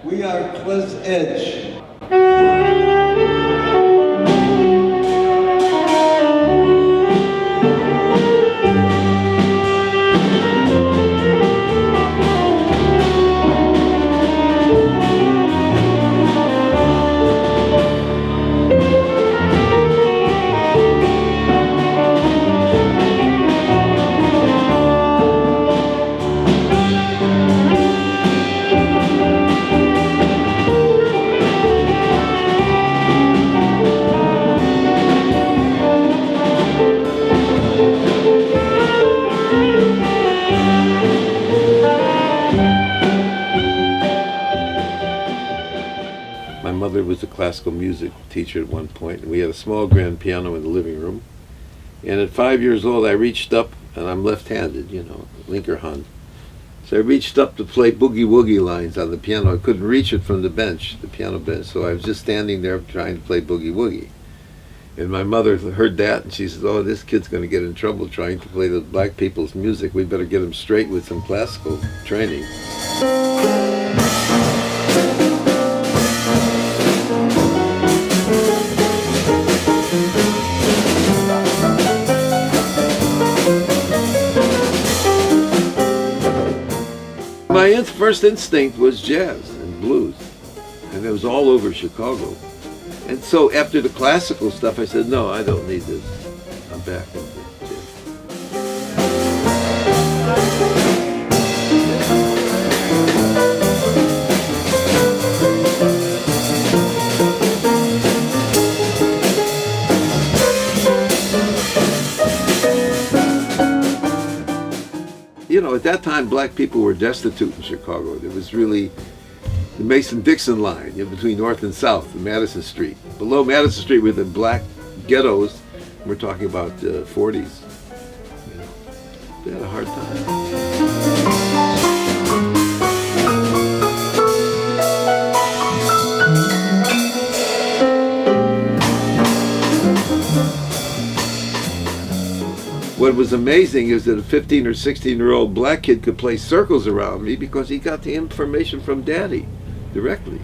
We are Cliff's Edge. My mother was a classical music teacher at one point, and we had a small grand piano in the living room. And at 5 years old, I reached up, and I'm left-handed, linker hand. So I reached up to play boogie-woogie lines on the piano. I couldn't reach it from the bench, the piano bench, so I was just standing there trying to play boogie-woogie. And my mother heard that, and she said, "Oh, this kid's going to get in trouble trying to play the black people's music. We better get him straight with some classical training." My first instinct was jazz and blues, and it was all over Chicago. And so after the classical stuff, I said, no, I don't need this. I'm back into jazz. At that time, black people were destitute in Chicago. There was really the Mason-Dixon line between North and South, Madison Street. Below Madison Street were the black ghettos. We're talking about the 40s. They had a hard time. What was amazing is that a 15 or 16-year-old black kid could play circles around me because he got the information from Daddy directly,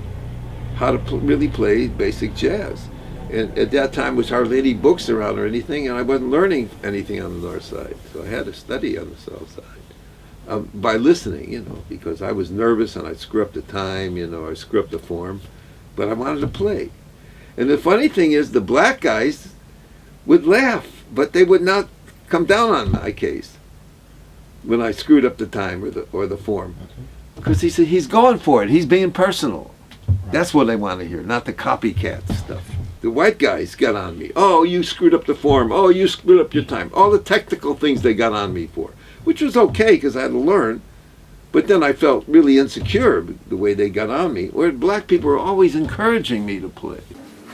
how to really play basic jazz. And at that time, there was hardly any books around or anything, and I wasn't learning anything on the north side, so I had to study on the south side by listening, because I was nervous and I'd screw up the time, I'd screw up the form, but I wanted to play. And the funny thing is, the black guys would laugh, but they would not come down on my case when I screwed up the time or the form, because he said he's going for it. He's being personal. That's what I want to hear, not the copycat stuff. The white guys got on me. Oh, you screwed up the form. Oh, you screwed up your time. All the technical things they got on me for, which was okay because I had to learn. But then I felt really insecure the way they got on me. Where black people were always encouraging me to play.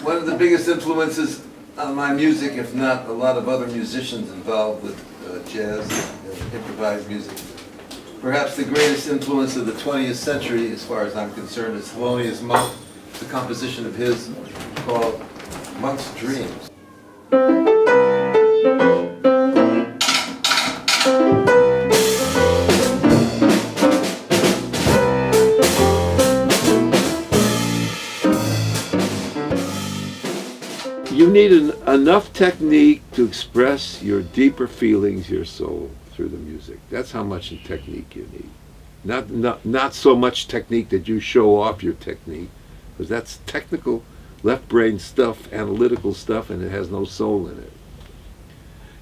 One of the biggest influences on my music, if not a lot of other musicians involved with jazz and improvised music. Perhaps the greatest influence of the 20th century, as far as I'm concerned, is Thelonious Monk, the composition of his called Monk's Dreams. You need enough technique to express your deeper feelings, your soul, through the music. That's how much technique you need. Not so much technique that you show off your technique, because that's technical, left brain stuff, analytical stuff, and it has no soul in it.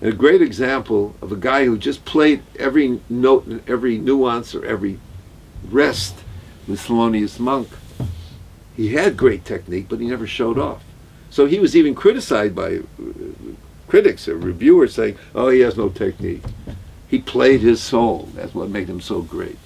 And a great example of a guy who just played every note and every nuance or every rest was Thelonious Monk. He had great technique, but he never showed off. So he was even criticized by critics or reviewers saying, oh, he has no technique. He played his soul. That's what made him so great.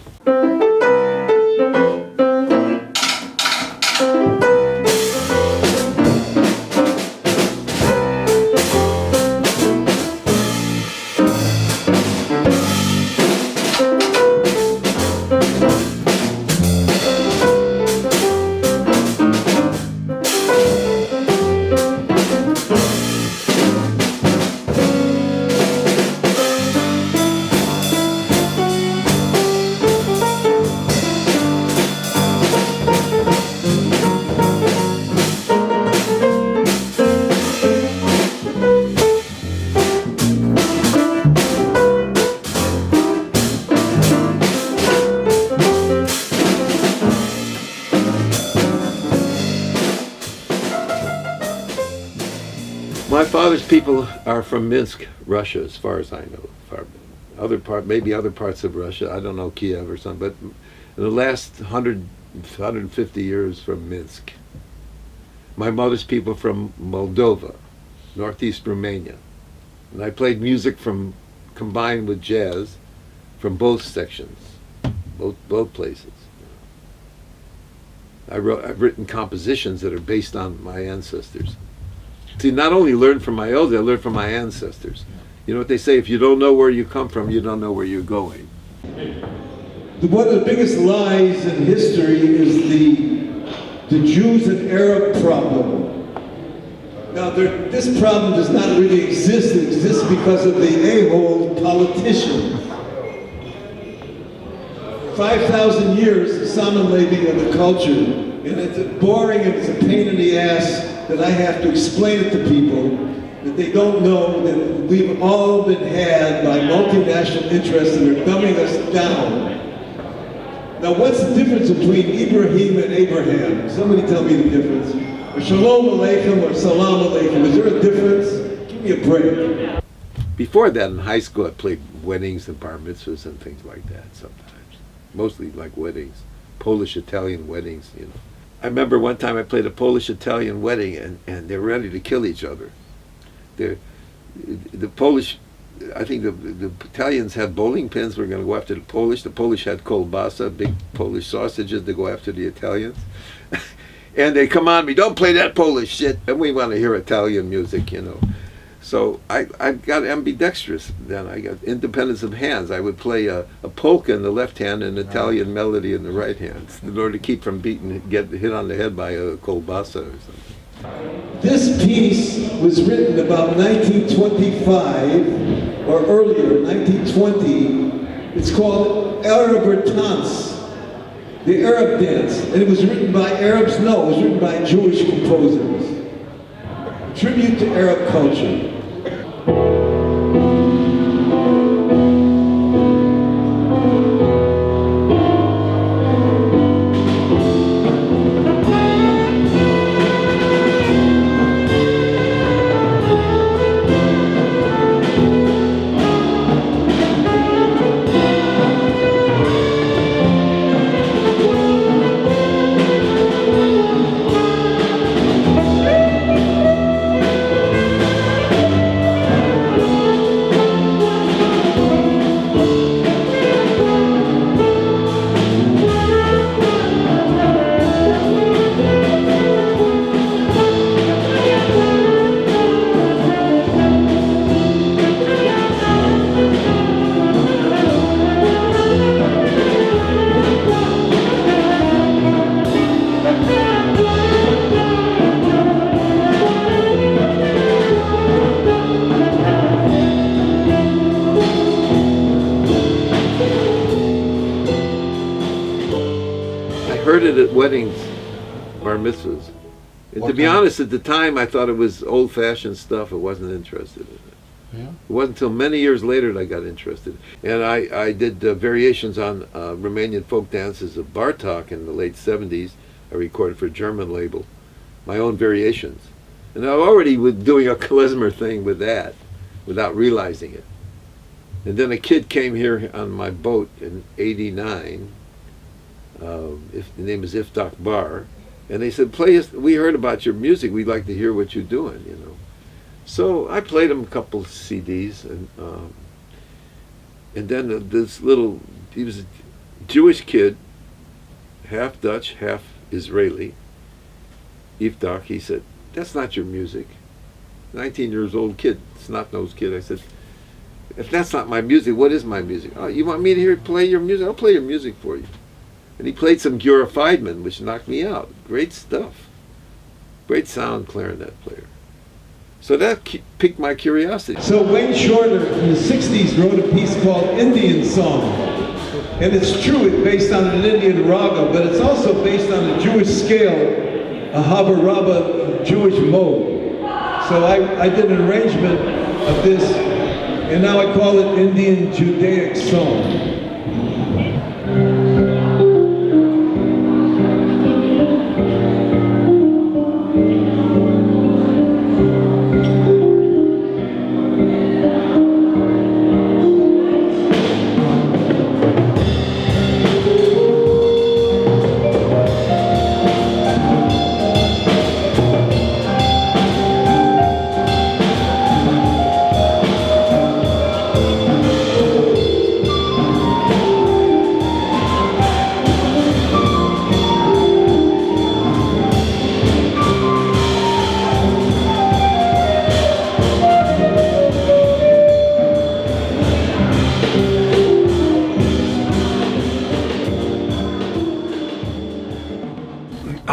father's people are from Minsk, Russia, as far as I know. Maybe other parts of Russia. I don't know, Kiev or something. But in the last 150 years from Minsk. My mother's people from Moldova, northeast Romania. And I played music combined with jazz from both sections, both places. I've written compositions that are based on my ancestors. See, not only learn from my elders, I learned from my ancestors. You know what they say, if you don't know where you come from, you don't know where you're going. One of the biggest lies in history is the Jews and Arab problem. Now, this problem does not really exist. It exists because of the a-hole politicians. 5,000 years of samenleving of the culture, and it's boring and it's a pain in the ass that I have to explain it to people that they don't know that we've all been had by multinational interests and they're dumbing us down. Now, what's the difference between Ibrahim and Abraham? Somebody tell me the difference. Or Shalom Aleichem or Salam Aleichem. Is there a difference? Give me a break. Before that, in high school, I played weddings and bar mitzvahs and things like that sometimes. Mostly like weddings, Polish-Italian weddings, you know. I remember one time I played a Polish-Italian wedding and they were ready to kill each other. The Polish, I think the Italians had bowling pins, were going to go after the Polish. The Polish had kolbasa, big Polish sausages to go after the Italians. And they come on me, don't play that Polish shit. And we want to hear Italian music, you know. So I got ambidextrous then. I got independence of hands. I would play a polka in the left hand and an Italian melody in the right hand in order to keep from get hit on the head by a kolbasa or something. This piece was written about 1925 or earlier, 1920. It's called Araber Tanz, the Arab dance. And it was written by Arabs? No, it was written by Jewish composers. A tribute to Arab culture. Heard it at weddings, bar mitzvahs. And to be honest, at the time I thought it was old-fashioned stuff. I wasn't interested in it. Yeah. It wasn't until many years later that I got interested. And I did variations on Romanian folk dances of Bartok in the late 70s. I recorded for a German label, my own variations. And I already was doing a klezmer thing with that without realizing it. And then a kid came here on my boat in '89. The name is Iftach Bar, and they said, "Play us. We heard about your music. We'd like to hear what you're doing." You know, so I played him a couple of CDs, and then he was a Jewish kid, half Dutch, half Israeli. Iftach, he said, "That's not your music." 19 years old kid, snot-nosed kid. I said, "If that's not my music, what is my music?" "Oh, you want me to play your music? I'll play your music for you." And he played some Gura Feidman, which knocked me out. Great stuff. Great sound clarinet player. So that piqued my curiosity. So Wayne Shorter in the 60s wrote a piece called Indian Song. And it's true, it's based on an Indian raga, but it's also based on a Jewish scale, a Havaraba Jewish mode. So I did an arrangement of this, and now I call it Indian Judaic Song.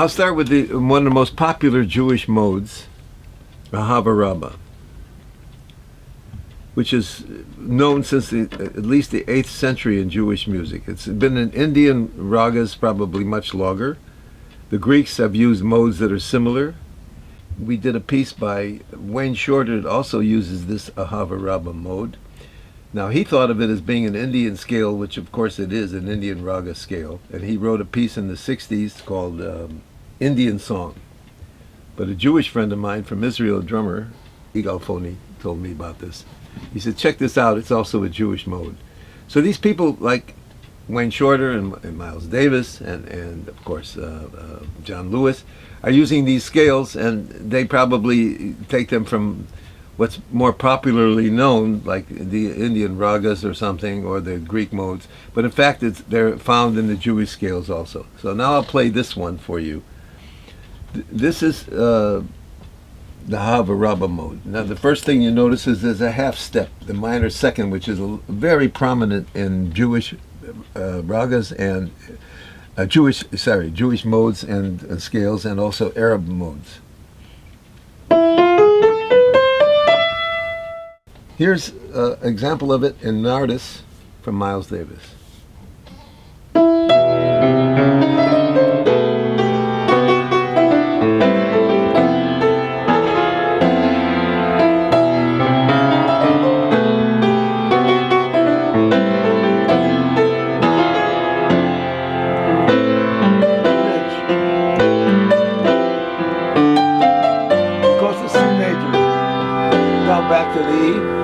I'll start with one of the most popular Jewish modes, the Havaraba, which is known since at least the 8th century in Jewish music. It's been in Indian ragas probably much longer. The Greeks have used modes that are similar. We did a piece by Wayne Shorter that also uses this Havaraba mode. Now, he thought of it as being an Indian scale, which of course it is, an Indian raga scale. And he wrote a piece in the 60s called Indian Song. But a Jewish friend of mine from Israel, a drummer, Igal Foni, told me about this. He said, check this out, it's also a Jewish mode. So these people like Wayne Shorter and Miles Davis and of course John Lewis are using these scales, and they probably take them from what's more popularly known, like the Indian ragas or something, or the Greek modes. But in fact, they're found in the Jewish scales also. So now I'll play this one for you. This is the Havaraba mode. Now the first thing you notice is there's a half step, the minor second, which is very prominent in Jewish ragas and Jewish modes and scales, and also Arab modes. Here's an example of it in Nardis from Miles Davis. Back to the E.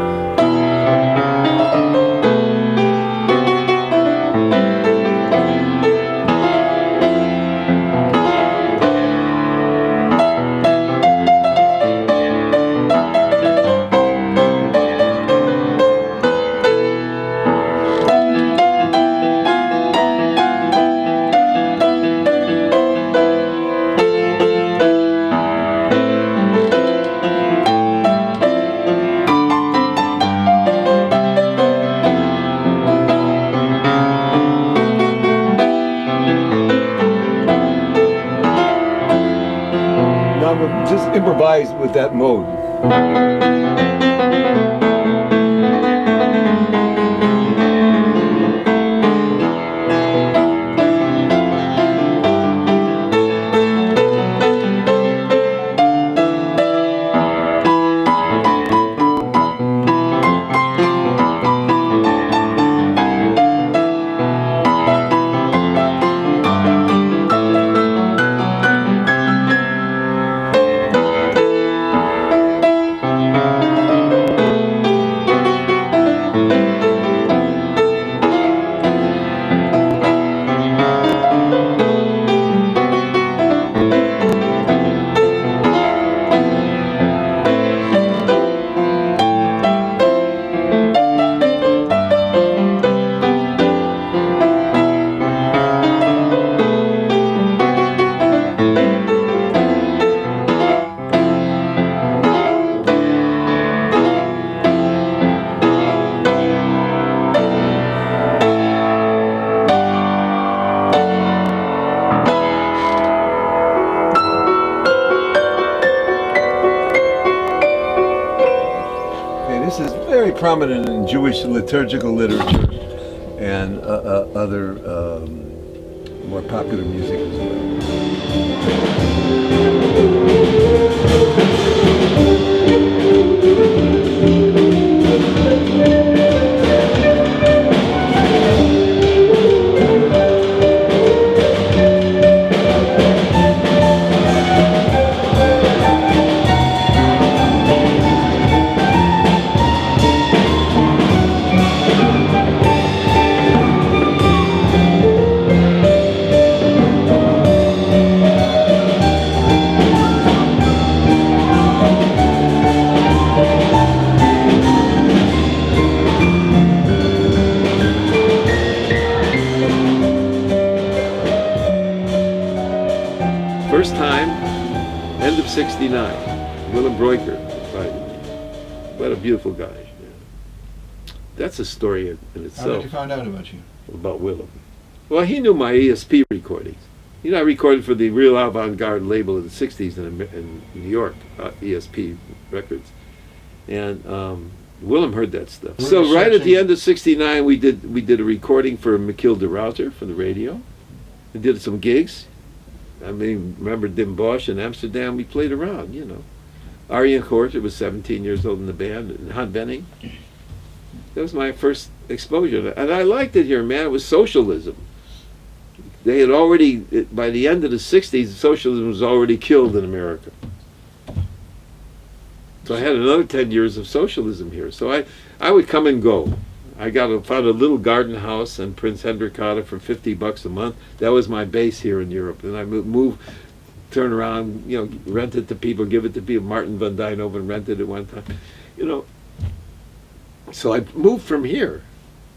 Just improvise with that mode. Prominent in Jewish liturgical literature and other more popular music as First time, end of '69, Willem Breuker invited me. What a beautiful guy. Yeah. That's a story in itself. How did he find out about you? About Willem. Well, he knew my ESP recordings. You know, I recorded for the real avant-garde label in the 60s in New York, ESP Records. And Willem heard that stuff. So right at the end of '69, we did a recording for Michiel de Router for the radio. We did some gigs. I mean, remember Dim Bosch in Amsterdam? We played around, you know. Arjen Gorter was 17 years old in the band, and Han Benning. That was my first exposure. And I liked it here, man. It was socialism. They had already, by the end of the 60s, socialism was already killed in America. So I had another 10 years of socialism here. So I would come and go. I found a little garden house in Prince Hendrikade for $50 a month. That was my base here in Europe. And I moved, turn around, you know, rent it to people, give it to people. Martin van Dijnhoven rented it one time. You know, so I moved from here,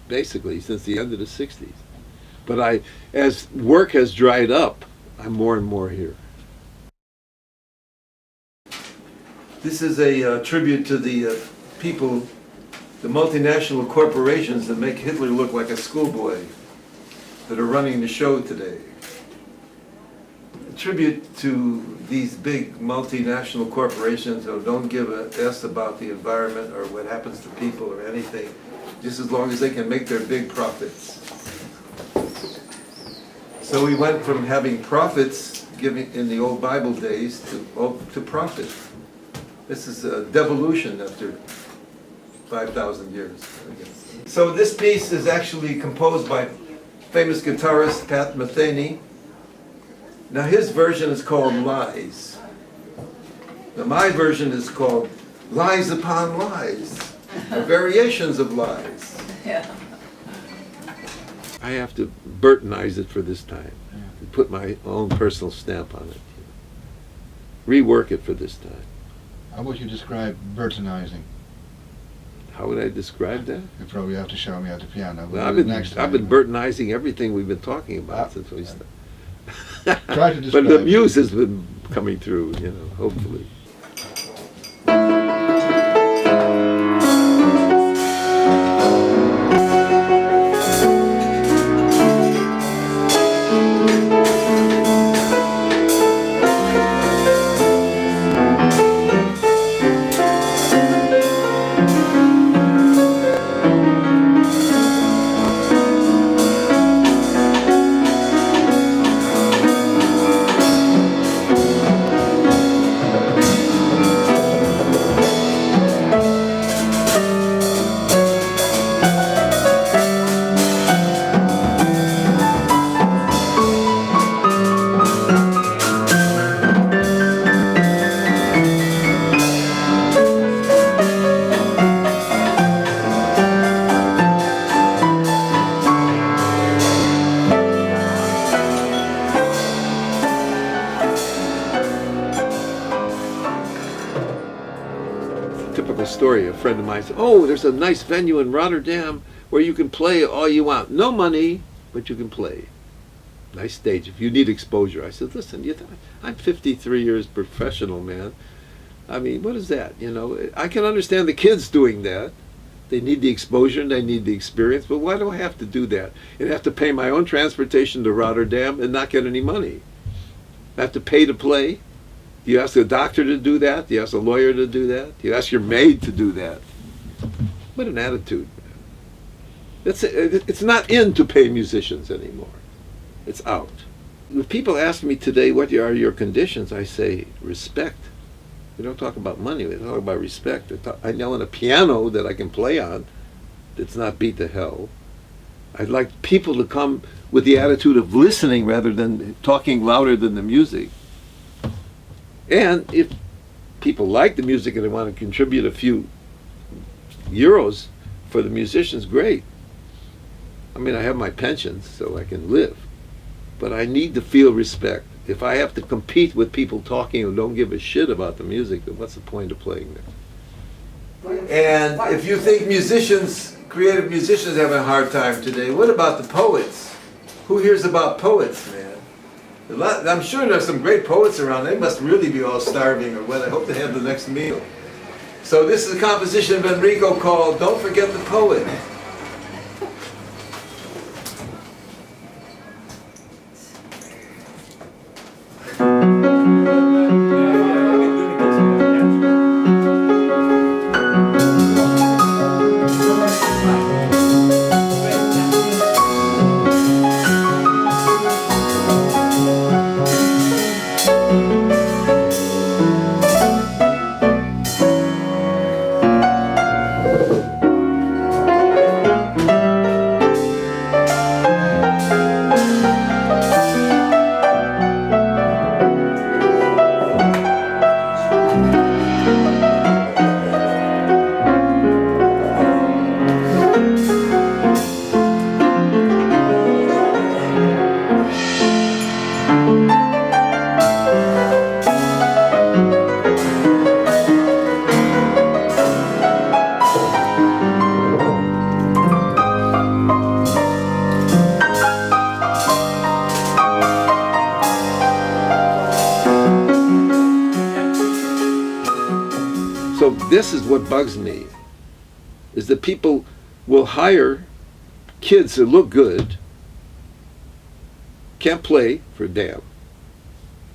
basically, since the end of the 60s. But as work has dried up, I'm more and more here. This is a tribute to the people, the multinational corporations that make Hitler look like a schoolboy, that are running the show today. A tribute to these big multinational corporations who don't give a s about the environment or what happens to people or anything, just as long as they can make their big profits. So we went from having profits giving in the old Bible days to profit. This is a devolution after 5,000 years, I guess. So this piece is actually composed by famous guitarist Pat Metheny. Now his version is called Lies. Now my version is called Lies Upon Lies, or variations of lies. Yeah. I have to Burtonize it for this time, and put my own personal stamp on it. Rework it for this time. How would you describe Burtonizing? How would I describe that? You probably have to show me at the piano. Well, I've been Burtonizing everything we've been talking about since we started. Try to describe But the muse has been coming through, you know, hopefully. Story. A friend of mine said, "Oh, there's a nice venue in Rotterdam where you can play all you want. No money, but you can play. Nice stage if you need exposure." I said, "Listen, I'm 53 years professional, man. I mean, what is that? You know, I can understand the kids doing that. They need the exposure and they need the experience, but why do I have to do that? And have to pay my own transportation to Rotterdam and not get any money? I have to pay to play? Do you ask a doctor to do that? Do you ask a lawyer to do that? Do you ask your maid to do that?" What an attitude. It's not in to pay musicians anymore. It's out. When people ask me today, what are your conditions? I say, respect. We don't talk about money, we talk about respect. I know on a piano that I can play on that's not beat to hell. I'd like people to come with the attitude of listening rather than talking louder than the music. And if people like the music and they want to contribute a few euros for the musicians, great. I mean, I have my pensions, so I can live. But I need to feel respect. If I have to compete with people talking who don't give a shit about the music, then what's the point of playing there? And if you think creative musicians have a hard time today, what about the poets? Who hears about poets, man? I'm sure there's some great poets around. They must really be all starving or what. I hope they have the next meal. So this is a composition of Enrico called Don't Forget the Poet. So this is what bugs me, is that people will hire kids that look good, can't play for a damn.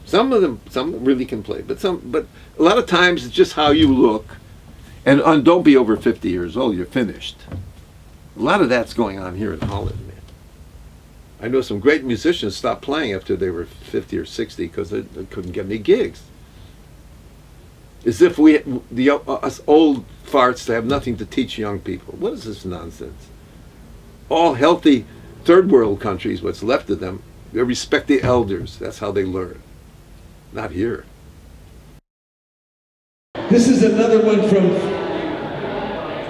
Some really can play, but a lot of times it's just how you look. And don't be over 50 years old, you're finished. A lot of that's going on here in Holland, man. I know some great musicians stopped playing after they were 50 or 60 because they couldn't get any gigs. As if us old farts have nothing to teach young people. What is this nonsense? All healthy third world countries, what's left of them, they respect the elders. That's how they learn. Not here. This is another one from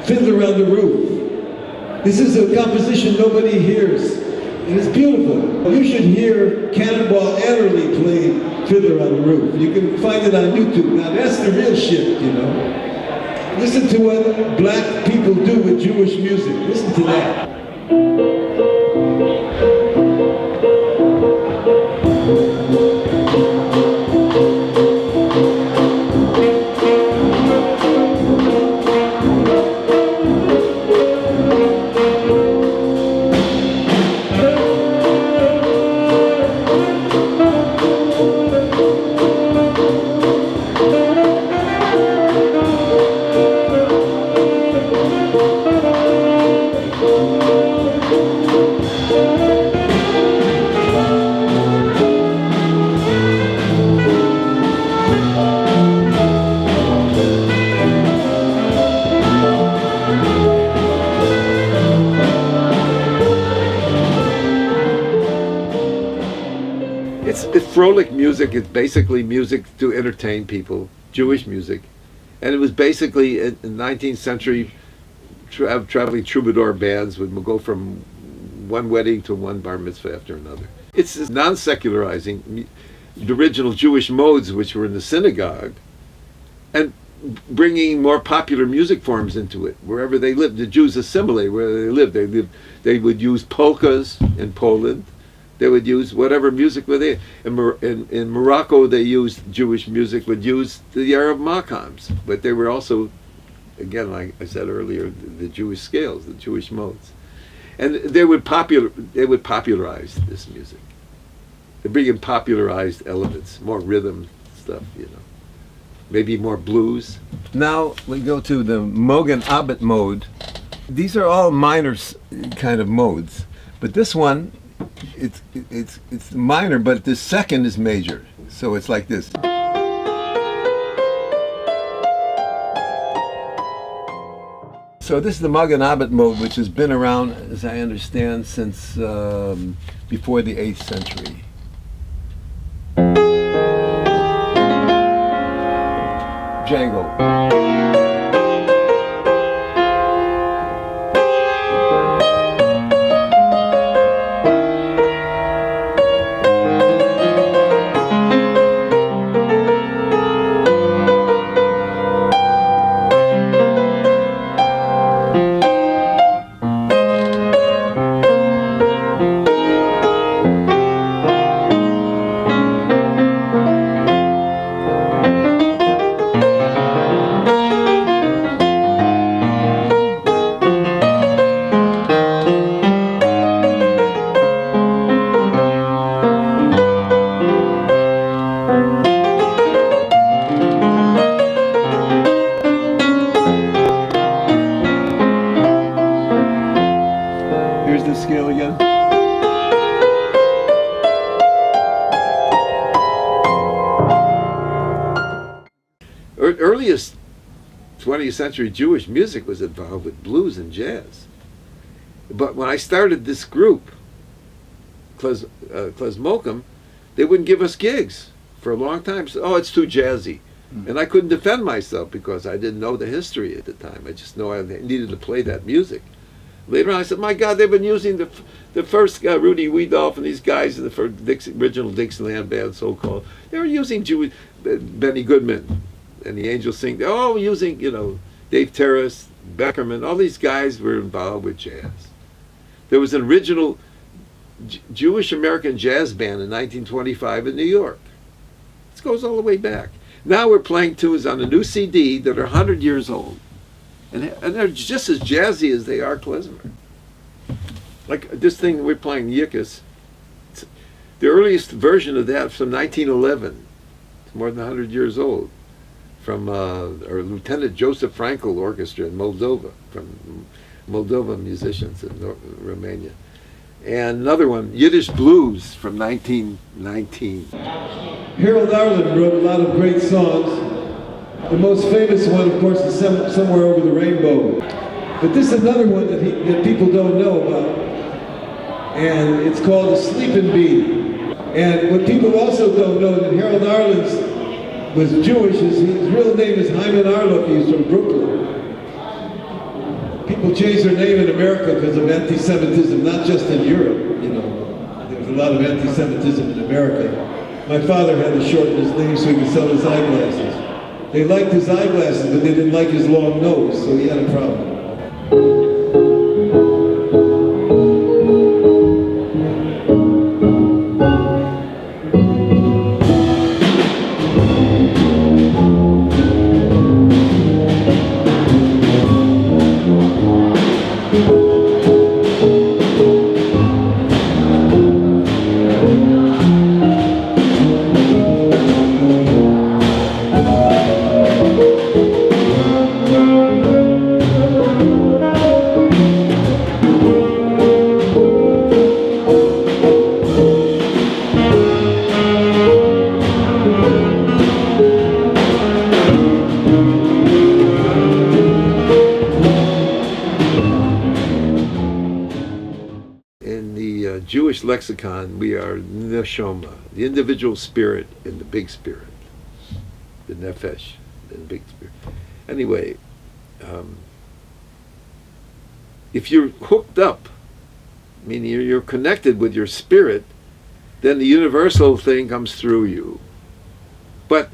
Fiddler on the Roof. This is a composition nobody hears, and it's beautiful. You should hear Cannonball Adderley play Fiddler on the Roof. You can find it on YouTube. Now that's the real shit, you know. Listen to what black people do with Jewish music. Listen to that. It's frolic music. It's basically music to entertain people, Jewish music. And it was basically in 19th century traveling troubadour bands would go from one wedding to one bar mitzvah after another. It's non-secularizing the original Jewish modes which were in the synagogue and bringing more popular music forms into it wherever they lived. The Jews assimilate where they lived. They would use polkas in Poland. They would use whatever music were there. In Morocco, they used Jewish music, would use the Arab maqams, but they were also, again, like I said earlier, the Jewish scales, the Jewish modes, and they would popularize this music. They bring in popularized elements, more rhythm stuff, you know, maybe more blues. Now we go to the Mogen Abet mode. These are all minor kind of modes, but this one. It's minor, but the second is major. So it's like this. So this is the Mogen Abet mode, which has been around, as I understand, since before the 8th century. Django. Scale again. Earliest 20th century Jewish music was involved with blues and jazz. But when I started this group, Klezmokum, they wouldn't give us gigs for a long time. So, oh, it's too jazzy. And I couldn't defend myself because I didn't know the history at the time. I just know I needed to play that music. Later on, I said, my God, they've been using the first Rudy Weedolf and these guys in the first original Dixieland band, so-called. They were using Jewish, Benny Goodman and the Angels Sing. They're all using, you know, Dave Terrace, Beckerman. All these guys were involved with jazz. There was an original Jewish American jazz band in 1925 in New York. This goes all the way back. Now we're playing tunes on a new CD that are 100 years old. And they're just as jazzy as they are klezmer. Like this thing we're playing, Yikas. The earliest version of that from 1911. It's more than 100 years old. From our Lieutenant Joseph Frankel Orchestra in Moldova, from Moldova musicians in Romania. And another one, Yiddish Blues from 1919. Harold Arlen wrote a lot of great songs. The most famous one, of course, is Somewhere Over the Rainbow. But this is another one that people don't know about. And it's called The Sleeping Bee. And what people also don't know, that Harold Arlen was Jewish. His real name is Hyman Arluck. He's from Brooklyn. People changed their name in America because of anti-Semitism, not just in Europe. You know, there was a lot of anti-Semitism in America. My father had to shorten his name so he could sell his eyeglasses. They liked his eyeglasses, but they didn't like his long nose, so he had a problem. Jewish lexicon, we are neshama, the individual spirit in the big spirit, the nefesh, the big spirit. Anyway, if you're hooked up, meaning you're connected with your spirit, then the universal thing comes through you. But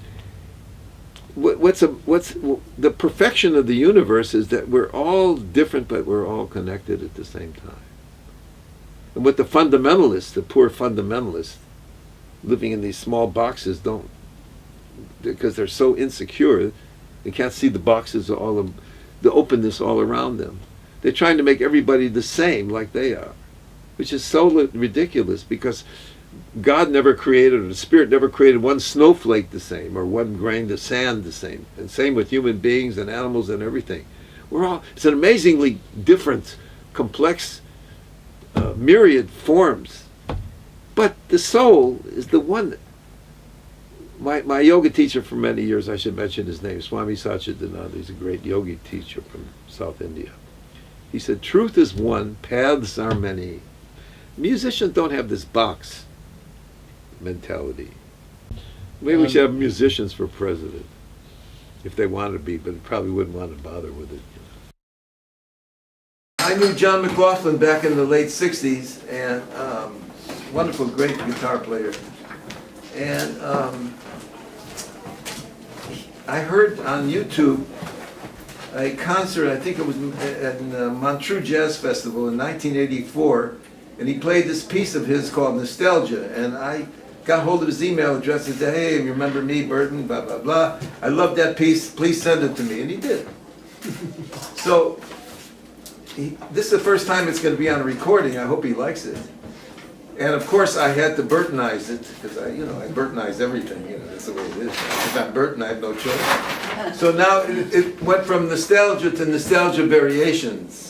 what's the perfection of the universe is that we're all different, but we're all connected at the same time. And what the fundamentalists, the poor fundamentalists, living in these small boxes don't, because they're so insecure, they can't see the boxes, the openness all around them. They're trying to make everybody the same like they are, which is so ridiculous, because God never created, or the Spirit never created one snowflake the same, or one grain of sand the same. And same with human beings and animals and everything. It's an amazingly different, complex, myriad forms, but the soul is the one. My yoga teacher for many years, I should mention his name, Swami Satchidananda. He's a great yogi teacher from South India. He said, truth is one, paths are many. Musicians don't have this box mentality. Maybe we should have musicians for president, if they wanted to be, but probably wouldn't want to bother with it. I knew John McLaughlin back in the late 60s, and wonderful, great guitar player. And I heard on YouTube a concert, I think it was at Montreux Jazz Festival in 1984, and he played this piece of his called Nostalgia, and I got hold of his email address and said, hey, you remember me, Burton, blah, blah, blah. I love that piece, please send it to me, and he did. So, this is the first time it's going to be on a recording. I hope he likes it. And of course, I had to Burtonize it, because I Burtonize everything. That's the way it is. If I'm Burton, I have no choice. So now it went from nostalgia to nostalgia variations.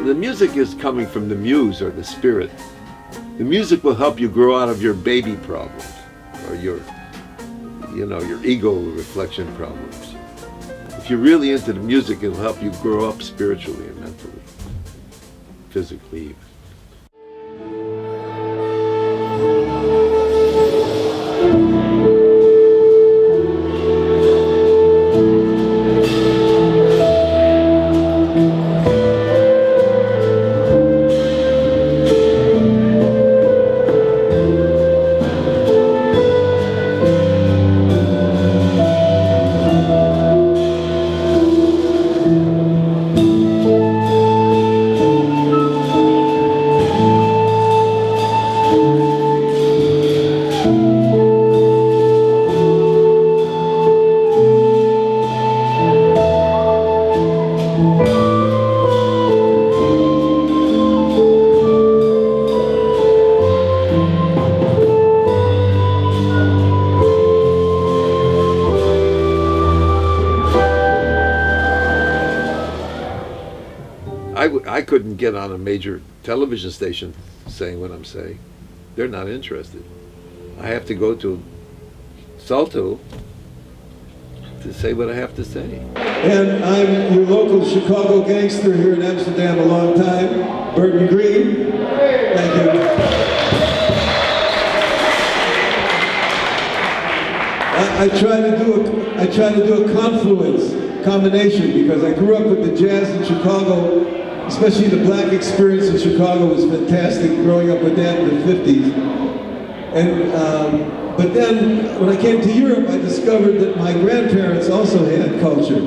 the music is coming from the muse or the spirit. The music will help you grow out of your baby problems or your ego reflection problems. If you're really into the music, it'll help you grow up spiritually and mentally, physically even. I couldn't get on a major television station saying what I'm saying. They're not interested. I have to go to Salto to say what I have to say. And I'm your local Chicago gangster here in Amsterdam a long time, Burton Greene. Thank you. I try to do a confluence, combination, because I grew up with the jazz in Chicago, especially the black experience in Chicago was fantastic, growing up with that in the 50s. And, but then, when I came to Europe, I discovered that my grandparents also had culture.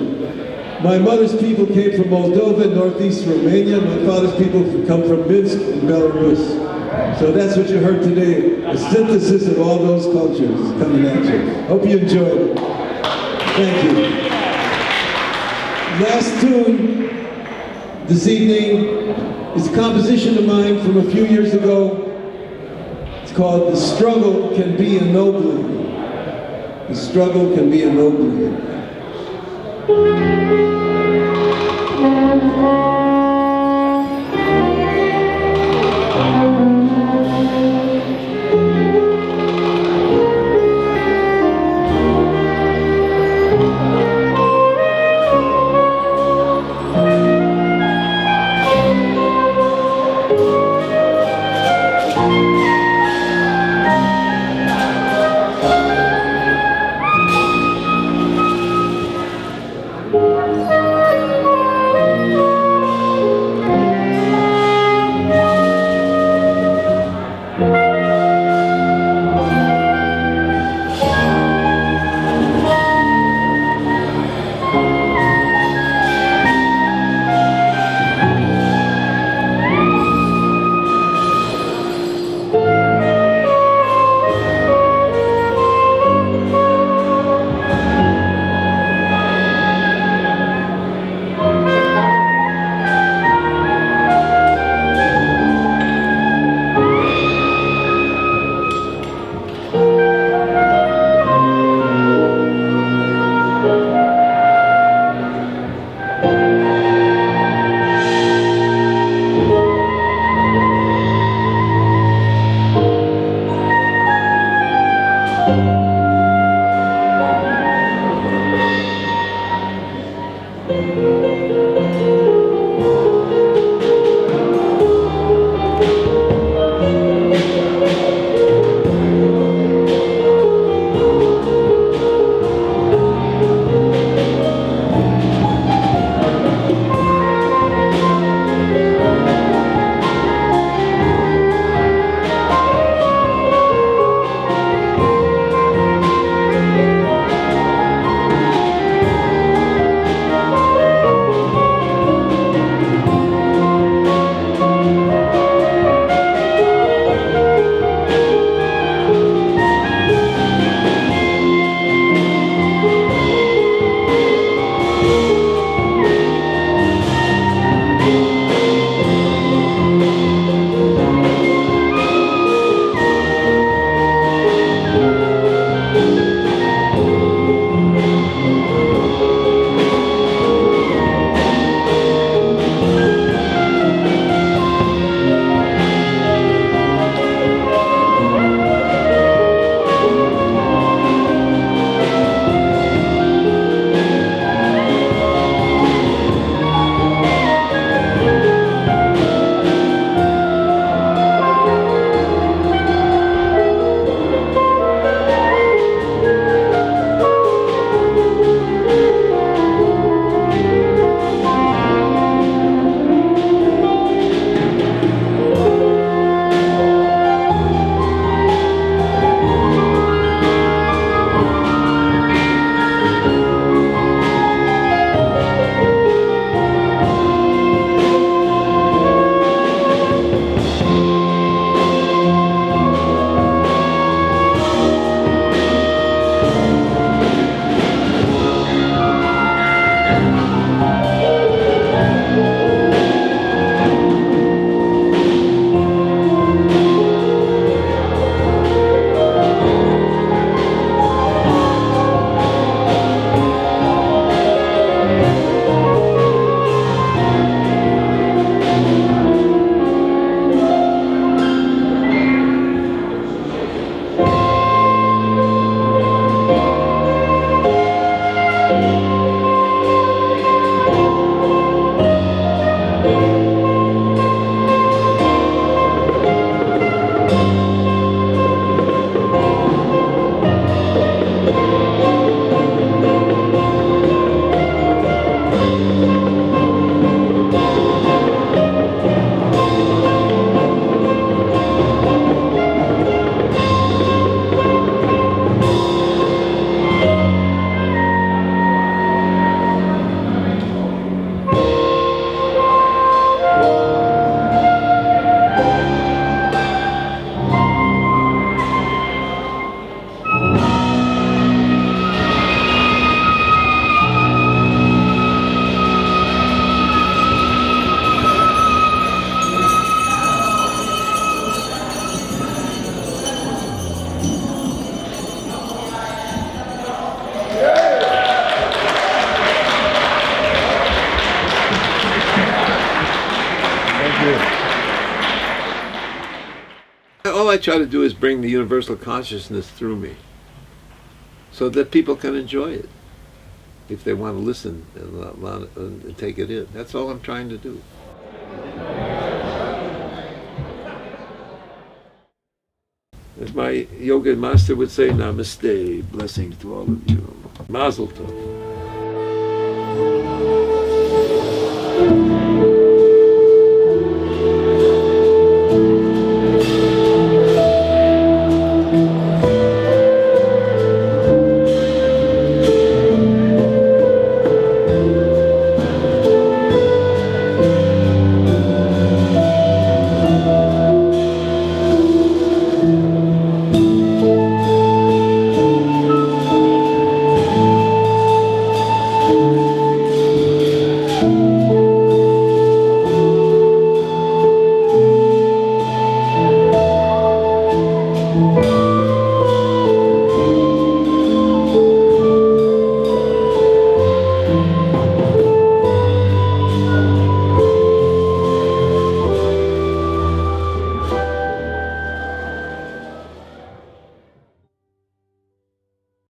My mother's people came from Moldova, northeast Romania. My father's people come from Minsk and Belarus. So that's what you heard today, a synthesis of all those cultures coming at you. Hope you enjoyed it. Thank you. Last tune this evening is a composition of mine from a few years ago. It's called The Struggle Can Be Enobling. The Struggle Can Be Enobling. All I try to do is bring the universal consciousness through me so that people can enjoy it if they want to listen and take it in. That's all I'm trying to do. As my yoga master would say, namaste, blessings to all of you. Mazel tov.